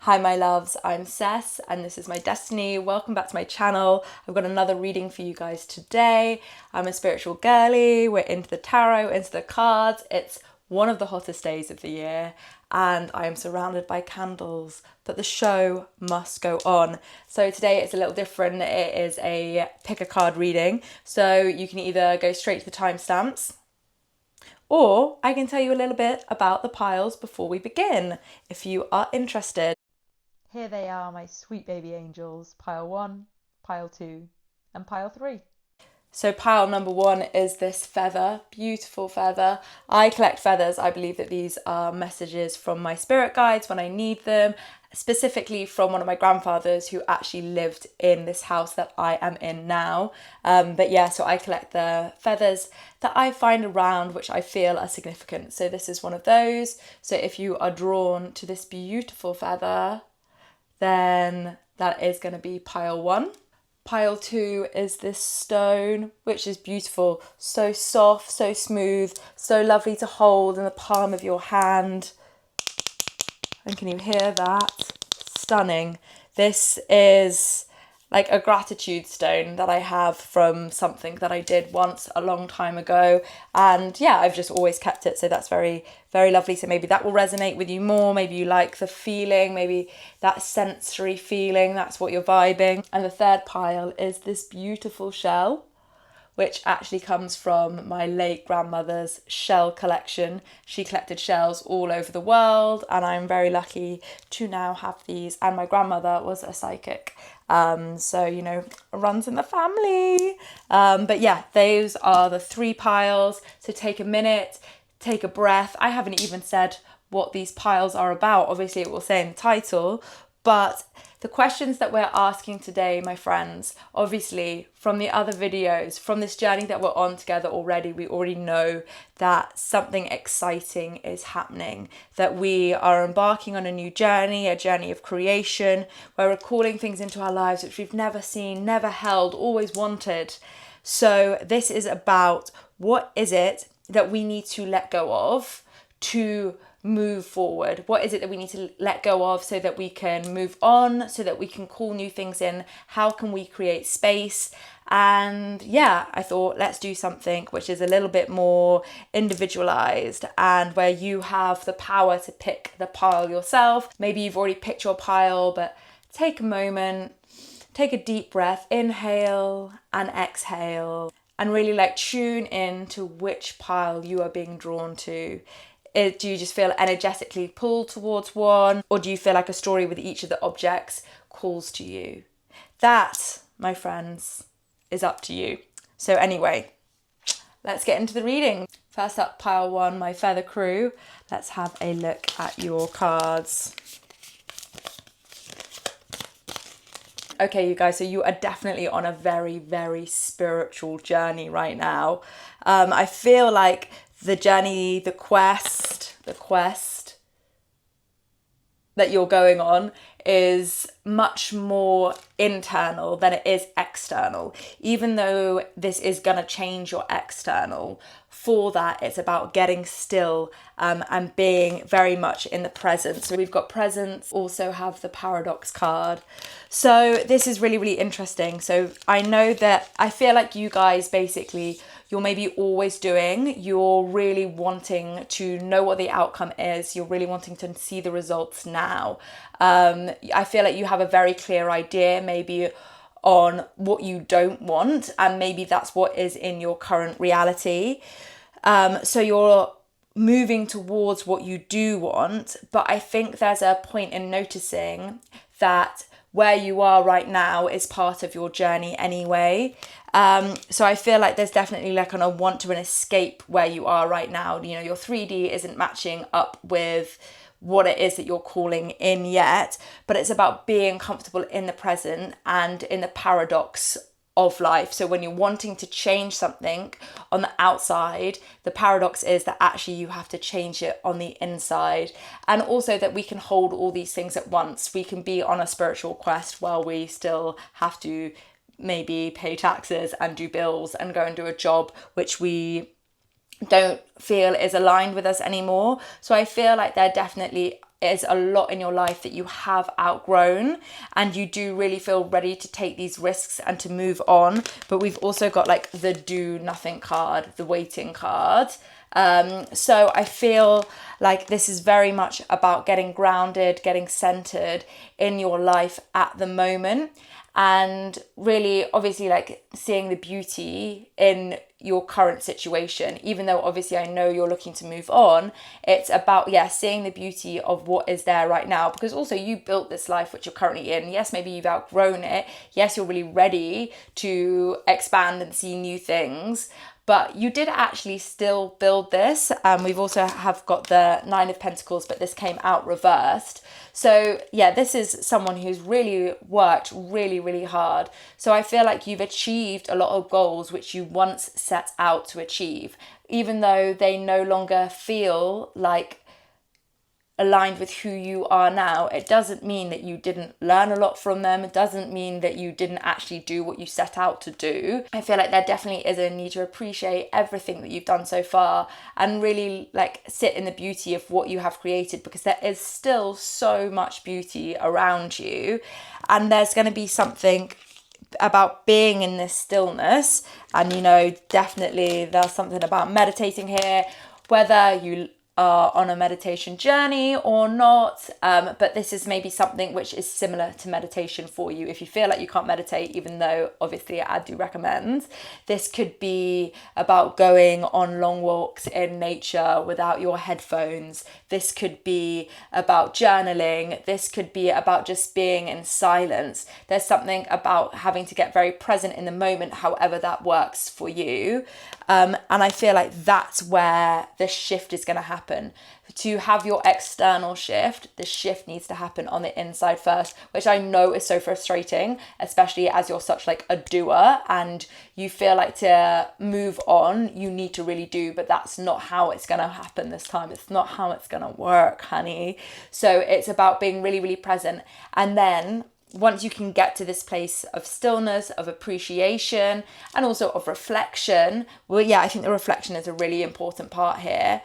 Hi my loves, I'm Cess and this is my destiny. Welcome back to my channel. I've got another reading for you guys today. I'm a spiritual girly, we're into the tarot, into the cards. It's one of the hottest days of the year and I am surrounded by candles, but the show must go on. So today it's a little different. It is a pick a card reading. So you can either go straight to the timestamps, or I can tell you a little bit about the piles before we begin, if you are interested. Here they are, my sweet baby angels, pile 1, pile 2, and pile 3. So pile number 1 is this feather, beautiful feather. I collect feathers. I believe that these are messages from my spirit guides when I need them, specifically from one of my grandfathers who actually lived in this house that I am in now. But yeah, so I collect the feathers that I find around which I feel are significant. So this is one of those. So if you are drawn to this beautiful feather, then that is going to be pile 1. Pile 2 is this stone, which is beautiful, so soft, so smooth, so lovely to hold in the palm of your hand. And can you hear that? Stunning. This is like a gratitude stone that I have from something that I did once a long time ago. And yeah, I've just always kept it. So that's very, very lovely. So maybe that will resonate with you more. Maybe you like the feeling, maybe that sensory feeling. That's what you're vibing. And the third pile is this beautiful shell, which actually comes from my late grandmother's shell collection. She collected shells all over the world, and I'm very lucky to now have these. And my grandmother was a psychic, so you know, runs in the family. But yeah, those are the 3 piles. So take a minute, take a breath. I haven't even said what these piles are about. Obviously, it will say in the title, but the questions that we're asking today, my friends, obviously from the other videos, from this journey that we're on together already, we already know that something exciting is happening, that we are embarking on a new journey, a journey of creation, where we're calling things into our lives which we've never seen, never held, always wanted. So this is about what is it that we need to let go of to move forward? What is it that we need to let go of so that we can move on, so that we can call new things in? How can we create space? And yeah, I thought let's do something which is a little bit more individualized and where you have the power to pick the pile yourself. Maybe you've already picked your pile, but take a moment, take a deep breath, inhale and exhale, and really like tune in to which pile you are being drawn to. Do you just feel energetically pulled towards one, or do you feel like a story with each of the objects calls to you? That, my friends, is up to you. So anyway, let's get into the reading. First up, pile 1, my feather crew. Let's have a look at your cards. Okay, you guys, so you are definitely on a very, very spiritual journey right now. I feel like the journey, the quest that you're going on is much more internal than it is external. Even though this is going to change your external, for that it's about getting still and being very much in the present. So we've got presence, also have the paradox card. So this is really, really interesting. So I know that I feel like you guys basically, you're maybe always doing, you're really wanting to know what the outcome is, you're really wanting to see the results now. I feel like you have a very clear idea maybe on what you don't want, and maybe that's what is in your current reality. So you're moving towards what you do want, but I think there's a point in noticing that where you are right now is part of your journey anyway. So I feel like there's definitely like a want to an escape where you are right now. You know, your 3D isn't matching up with what it is that you're calling in yet, but it's about being comfortable in the present and in the paradox of life. So when you're wanting to change something on the outside, the paradox is that actually you have to change it on the inside. And also that we can hold all these things at once. We can be on a spiritual quest while we still have to maybe pay taxes and do bills and go and do a job which we don't feel is aligned with us anymore. So I feel like there definitely is a lot in your life that you have outgrown, and you do really feel ready to take these risks and to move on. But we've also got like the do nothing card, the waiting card. So I feel like this is very much about getting grounded, getting centered in your life at the moment, and really obviously like seeing the beauty in your current situation. Even though obviously I know you're looking to move on, it's about seeing the beauty of what is there right now, because also you built this life which you're currently in. Yes, maybe you've outgrown it. Yes, you're really ready to expand and see new things, but you did actually still build this. We've also have got the Nine of Pentacles, but this came out reversed. So yeah, this is someone who's really worked really, really hard. So I feel like you've achieved a lot of goals which you once set out to achieve, even though they no longer feel like aligned with who you are now. It doesn't mean that you didn't learn a lot from them. It doesn't mean that you didn't actually do what you set out to do. I feel like there definitely is a need to appreciate everything that you've done so far and really like sit in the beauty of what you have created, because there is still so much beauty around you, and there's going to be something about being in this stillness. And definitely there's something about meditating here, whether you are on a meditation journey or not, but this is maybe something which is similar to meditation for you. If you feel like you can't meditate, even though obviously I do recommend, this could be about going on long walks in nature without your headphones. This could be about journaling. This could be about just being in silence. There's something about having to get very present in the moment, however that works for you. And I feel like that's where the shift is going to happen. To have your external shift, the shift needs to happen on the inside first, which I know is so frustrating, especially as you're such like a doer and you feel like to move on, you need to really do, but that's not how it's going to happen this time. It's not how it's going to work, honey. So it's about being really, really present. And then once you can get to this place of stillness, of appreciation, and also of reflection, I think the reflection is a really important part here.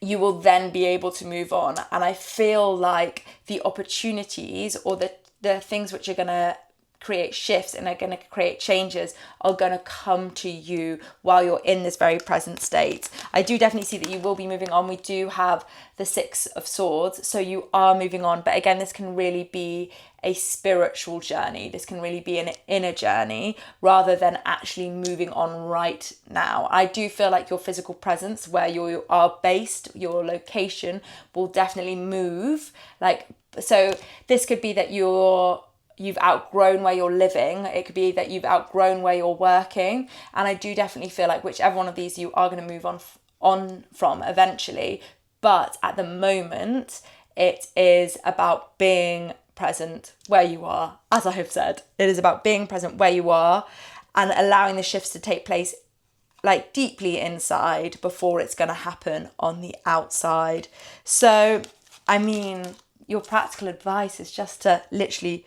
You will then be able to move on. And I feel like the opportunities or the things which are going to create shifts and are going to create changes are going to come to you while you're in this very present state. I do definitely see that you will be moving on. We do have the Six of Swords, so you are moving on. But again, this can really be a spiritual journey. This can really be an inner journey rather than actually moving on right now. I do feel like your physical presence, where you are based, your location, will definitely move. So this could be that you've outgrown where you're living. It could be that you've outgrown where you're working. And I do definitely feel like whichever one of these you are going to move on from eventually. But at the moment, it is about being present where you are. As I have said, it is about being present where you are and allowing the shifts to take place like deeply inside before it's going to happen on the outside. So, I mean, your practical advice is just to literally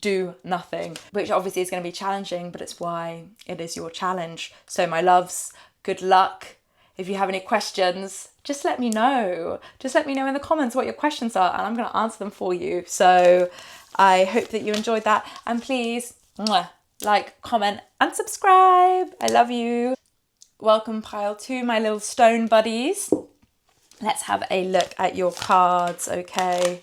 do nothing, which obviously is going to be challenging, but it's why it is your challenge. So my loves, good luck. If you have any questions, just let me know. Just let me know in the comments what your questions are and I'm going to answer them for you. So I hope that you enjoyed that, and please like, comment and subscribe. I love you. Welcome pile 2, my little stone buddies. Let's have a look at your cards, okay?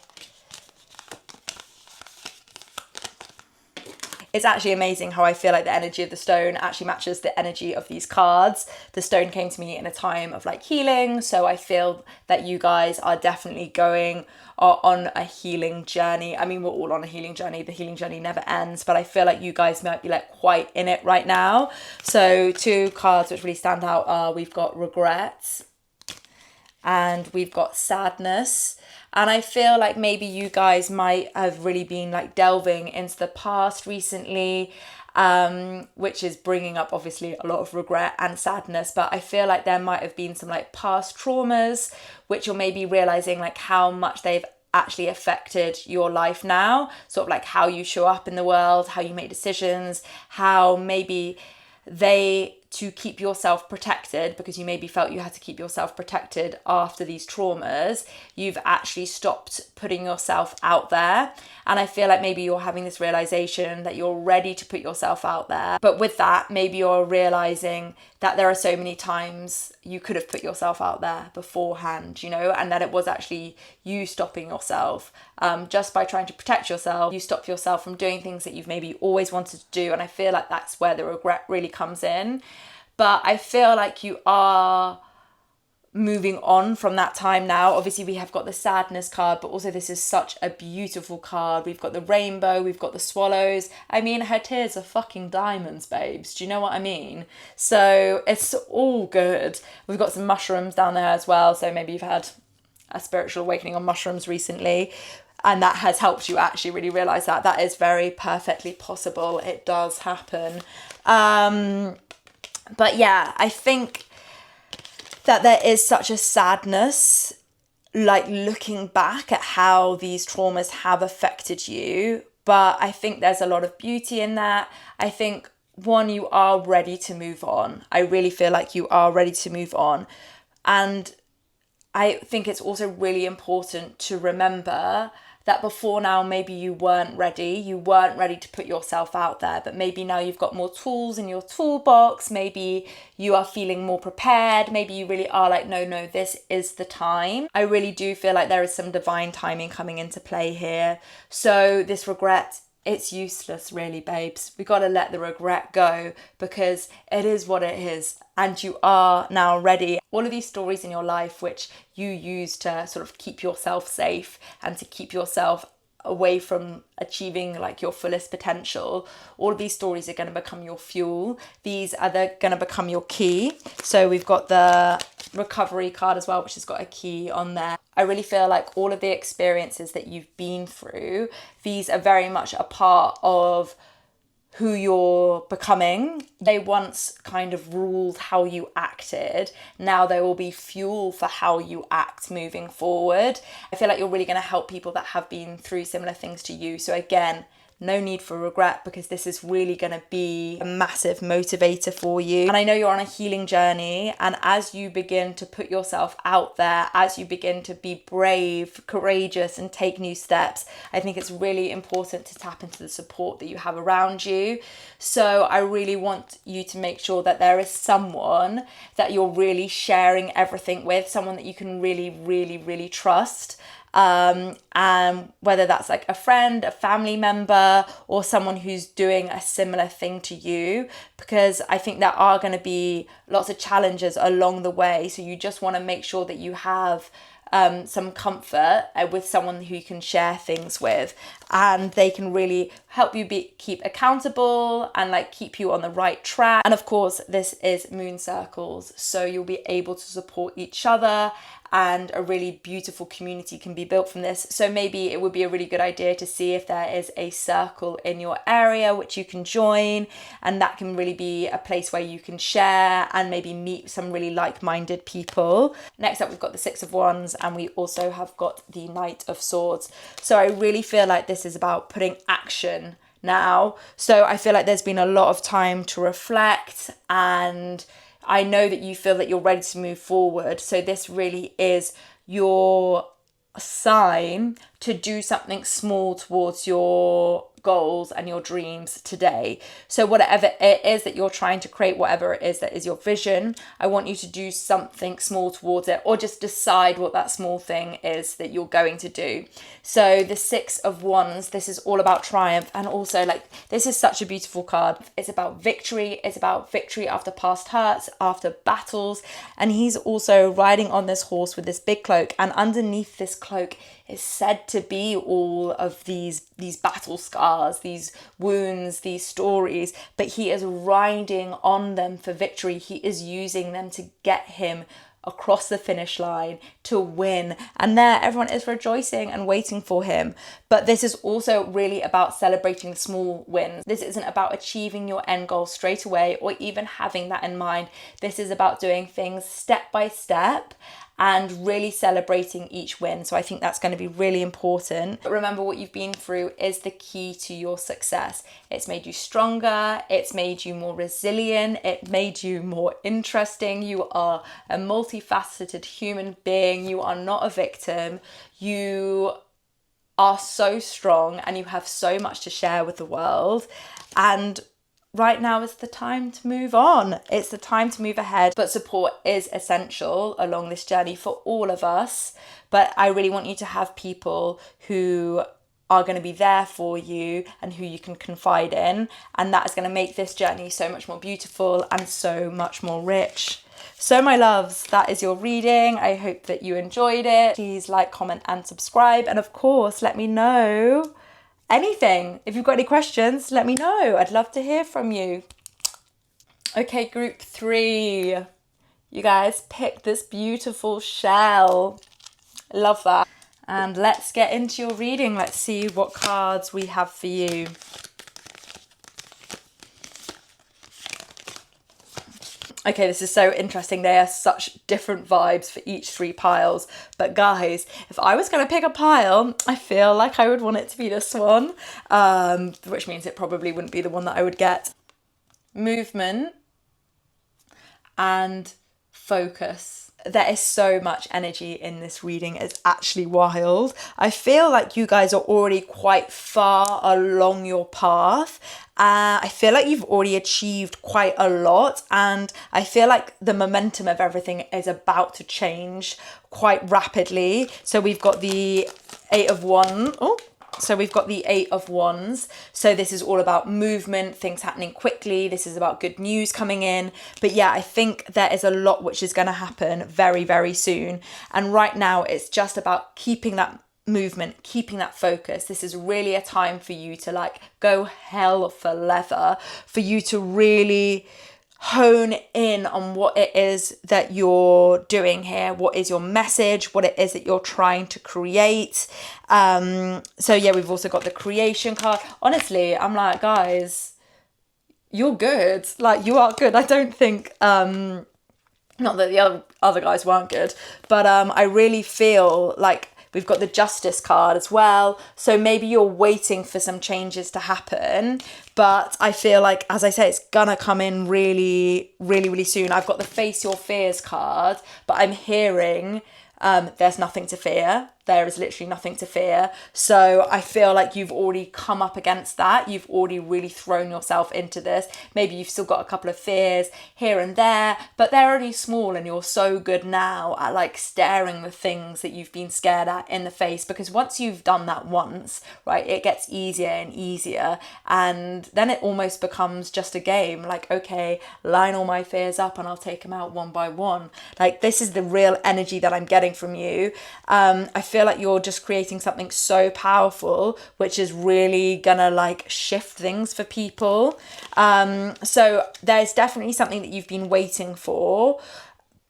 It's actually amazing how I feel like the energy of the stone actually matches the energy of these cards. The stone came to me in a time of like healing, so I feel that you guys are definitely going on a healing journey. I mean, we're all on a healing journey. The healing journey never ends, but I feel like you guys might be like quite in it right now. So 2 cards which really stand out are, we've got regrets and we've got sadness. And I feel like maybe you guys might have really been like delving into the past recently, which is bringing up obviously a lot of regret and sadness. But I feel like there might have been some like past traumas, which you're maybe realizing like how much they've actually affected your life now. Sort of like how you show up in the world, how you make decisions, how maybe they to keep yourself protected, because you maybe felt you had to keep yourself protected after these traumas, you've actually stopped putting yourself out there. And I feel like maybe you're having this realization that you're ready to put yourself out there. But with that, maybe you're realizing that there are so many times you could have put yourself out there beforehand, and that it was actually you stopping yourself. Just by trying to protect yourself, you stop yourself from doing things that you've maybe always wanted to do. And I feel like that's where the regret really comes in. But I feel like you are moving on from that time now. Obviously, we have got the sadness card, but also this is such a beautiful card. We've got the rainbow, we've got the swallows. I mean, her tears are fucking diamonds, babes. Do you know what I mean? So it's all good. We've got some mushrooms down there as well. So maybe you've had a spiritual awakening on mushrooms recently, and that has helped you actually really realize that that is very perfectly possible. It does happen. But yeah, I think that there is such a sadness, like looking back at how these traumas have affected you. But I think there's a lot of beauty in that. I think, one, you are ready to move on. I really feel like you are ready to move on. And I think it's also really important to remember that before now, maybe you weren't ready to put yourself out there, but maybe now you've got more tools in your toolbox. Maybe you are feeling more prepared. Maybe you really are like, no, this is the time. I really do feel like there is some divine timing coming into play here. So this regret, it's useless really, babes. We got to let the regret go, because it is what it is. And you are now ready. All of these stories in your life which you use to sort of keep yourself safe and to keep yourself away from achieving like your fullest potential, all of these stories are going to become your fuel. These are going to become your key. So we've got the recovery card as well, which has got a key on there. I really feel like all of the experiences that you've been through, these are very much a part of who you're becoming. They once kind of ruled how you acted. Now they will be fuel for how you act moving forward. I feel like you're really going to help people that have been through similar things to you. So again, no need for regret, because this is really going to be a massive motivator for you. And I know you're on a healing journey, and as you begin to put yourself out there, as you begin to be brave, courageous, and take new steps, I think it's really important to tap into the support that you have around you. So I really want you to make sure that there is someone that you're really sharing everything with, someone that you can really, really, really trust. And whether that's like a friend, a family member, or someone who's doing a similar thing to you, because I think there are going to be lots of challenges along the way. So you just want to make sure that you have some comfort with someone who you can share things with, and they can really help you keep accountable and like keep you on the right track. And of course, this is Moon Circles, so you'll be able to support each other, and a really beautiful community can be built from this. So maybe it would be a really good idea to see if there is a circle in your area which you can join, and that can really be a place where you can share and maybe meet some really like-minded people. Next up, we've got the Six of Wands, and we also have got the Knight of Swords. So I really feel like this is about putting action now. So I feel like there's been a lot of time to reflect, and I know that you feel that you're ready to move forward. So this really is your sign to do something small towards your goals and your dreams today. So whatever it is that you're trying to create, whatever it is that is your vision, I want you to do something small towards it, or just decide what that small thing is that you're going to do. So the Six of Wands, this is all about triumph, and also like this is such a beautiful card. It's about victory. It's about victory after past hurts, after battles. And he's also riding on this horse with this big cloak, and underneath this cloak is said to be all of these battle scars, these wounds, these stories, but he is riding on them for victory. He is using them to get him across the finish line to win, and there everyone is rejoicing and waiting for him. But this is also really about celebrating the small wins. This isn't about achieving your end goal straight away or even having that in mind. This is about doing things step by step and really celebrating each win. So I think that's going to be really important. But remember, what you've been through is the key to your success. It's made you stronger, it's made you more resilient, it made you more interesting. You are a multifaceted human being. You are not a victim. You are so strong and you have so much to share with the world. And right now is the time to move on. It's the time to move ahead. But support is essential along this journey for all of us. But I really want you to have people who are going to be there for you and who you can confide in. And that is going to make this journey so much more beautiful and so much more rich. So my loves, that is your reading. I hope that you enjoyed it. Please like, comment and subscribe. And of course, let me know anything. If you've got any questions, let me know. I'd love to hear from you. Okay, group 3. You guys picked this beautiful shell. Love that. And let's get into your reading. Let's see what cards we have for you. Okay, this is so interesting. They are such different vibes for each 3 piles. But guys, if I was going to pick a pile, I feel like I would want it to be this one, which means it probably wouldn't be the one that I would get. Movement and focus. There is so much energy in this reading. It's actually wild. I feel like you guys are already quite far along your path. I feel like you've already achieved quite a lot, and I feel like the momentum of everything is about to change quite rapidly. So we've got the 8 of Wands. So we've got the 8 of Wands. So this is all about movement, things happening quickly. This is about good news coming in. But yeah, I think there is a lot which is going to happen very, very soon. And right now it's just about keeping that movement, keeping that focus. This is really a time for you to like go hell for leather, for you to really hone in on what it is that you're doing here, what is your message, what it is that you're trying to create. So yeah, we've also got the creation card. Honestly, I'm like, guys, you're good. Like, you are good. I don't think not that the other guys weren't good, but I really feel like we've got the Justice card as well. So maybe you're waiting for some changes to happen. But I feel like, as I say, it's gonna come in really, really, really soon. I've got the Face Your Fears card, but I'm hearing there's nothing to fear. There is literally nothing to fear. So I feel like you've already come up against that. You've already really thrown yourself into this. Maybe you've still got a couple of fears here and there, but they're only small, and you're so good now at like staring the things that you've been scared at in the face, because once you've done that once, right, it gets easier and easier. And then it almost becomes just a game. Like, okay, line all my fears up and I'll take them out one by one. Like, this is the real energy that I'm getting from you. I feel like you're just creating something so powerful, which is really gonna like shift things for people. So there's definitely something that you've been waiting for,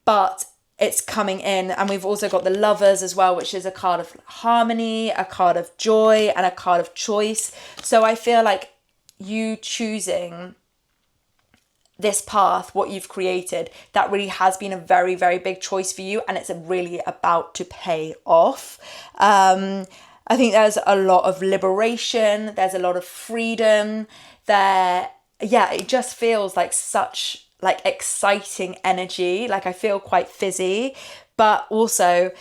but it's coming in. And we've also got the Lovers as well, which is a card of harmony, a card of joy, and a card of choice. So I feel like you choosing this path, what you've created, that really has been a very, very big choice for you, and it's really about to pay off. I think there's a lot of liberation, there's a lot of freedom there. Yeah, it just feels like such like exciting energy. Like, I feel quite fizzy, but also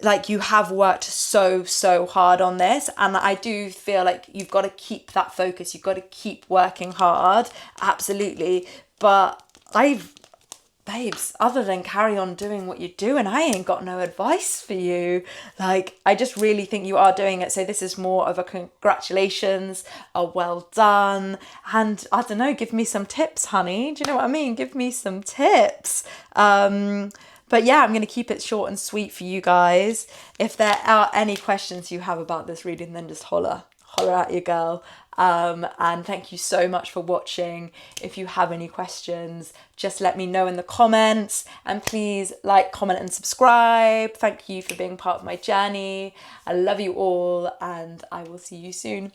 like you have worked so hard on this, and I do feel like you've got to keep that focus. You've got to keep working hard, absolutely. But babes, other than carry on doing what you're doing, I ain't got no advice for you. Like, I just really think you are doing it. So this is more of a congratulations, a well done, and I don't know, give me some tips, honey. Do you know what I mean? Give me some tips. But yeah, I'm going to keep it short and sweet for you guys. If there are any questions you have about this reading, then just holler at your girl. And thank you so much for watching. If you have any questions, just let me know in the comments, and please like, comment and subscribe. Thank you for being part of my journey. I love you all, and I will see you soon.